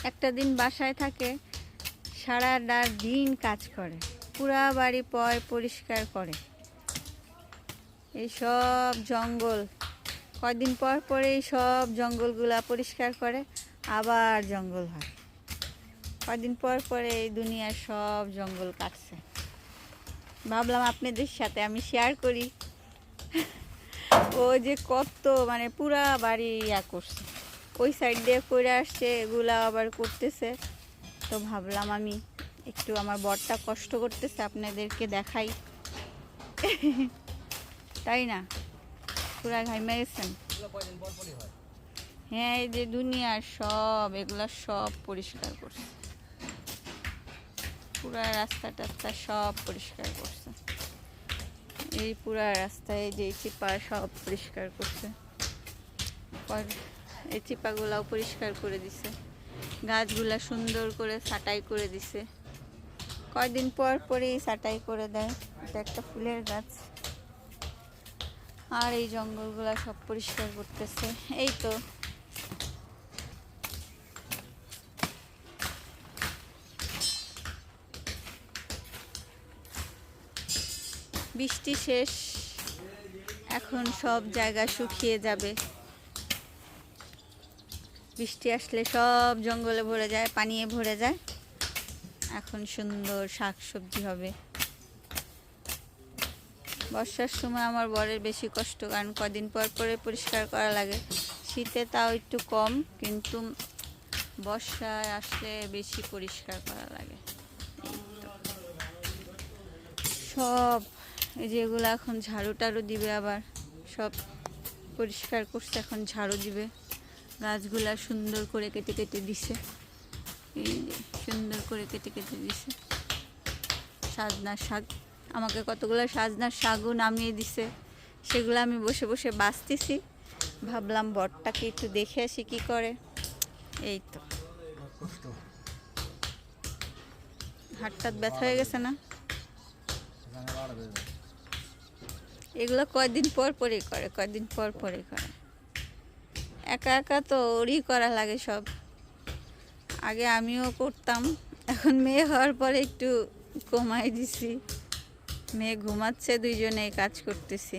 একটা দিন বাসায় থাকে, সারাটা দিন কাজ করে, পুরা বাড়ি পরিষ্কার করে। এই সব জঙ্গল কয়দিন পর পরে এই সব জঙ্গলগুলা পরিষ্কার করে, আবার জঙ্গল হয়। কয়দিন পর পরে এই দুনিয়ার সব জঙ্গল কাটছে। ভাবলাম আপনাদের সাথে আমি শেয়ার করি। ও যে কত মানে পুরা বাড়ি করছে, ওই সাইড দিয়ে করে আসছে, এগুলা আবার করতেছে। তো ভাবলাম আমি একটু, আমার বরটা কষ্ট করতেছে, আপনাদেরকে দেখাই। তাই না, পুরা ঘাইমে গেছেন। হ্যাঁ, এই যে দুনিয়ার সব এগুলা সব পরিষ্কার করছে, পুরা রাস্তা টাস্তা সব পরিষ্কার করছে। এই পুরা রাস্তায় এই যে চিপা সব পরিষ্কার করছে, এই চিপাগুলাও পরিষ্কার করে দিছে, গাছগুলা সুন্দর করে ছাঁটাই করে দিছে। কয়দিন পর পরেই ছাঁটাই করে দেয়। এটা একটা ফুলের গাছ। আর এই জঙ্গলগুলা সব পরিষ্কার করতেছে। এই তো বৃষ্টি শেষ, এখন সব জায়গা শুকিয়ে যাবে। বৃষ্টি আসলে সব জঙ্গলে ভরে যায়, পানিয়ে ভরে যায়। এখন সুন্দর শাক সবজি হবে। বর্ষার সময় আমার বরের বেশি কষ্ট, কারণ কদিন পর পরে পরিষ্কার করা লাগে। শীতে তাও একটু কম, কিন্তু বর্ষায় আসলে বেশি পরিষ্কার করা লাগে। সব এই যেগুলো এখন ঝাড়ু টাড়ু দিবে, আবার সব পরিষ্কার করছে, এখন ঝাড়ু দিবে। গাছগুলা সুন্দর করে কেটে কেটে দিছে, এই যে সুন্দর করে কেটে কেটে দিছে। সাজনার শাক, আমাকে কতগুলো সাজনার শাকও নামিয়ে দিছে, সেগুলো আমি বসে বসে বাছতেছি। ভাবলাম বরটাকে একটু দেখে আসি কি করে। এই তো হাতটা ব্যথা হয়ে গেছে না? এগুলো কয়দিন পর পরে করে, কয়দিন পর পরে করে। একা একা তো ওরই করা লাগে সব। আগে আমিও করতাম, এখন মেয়ে হওয়ার পরে একটু কমাই দিছি। মেয়ে ঘুমাচ্ছে, দুইজনে কাজ করতেছি।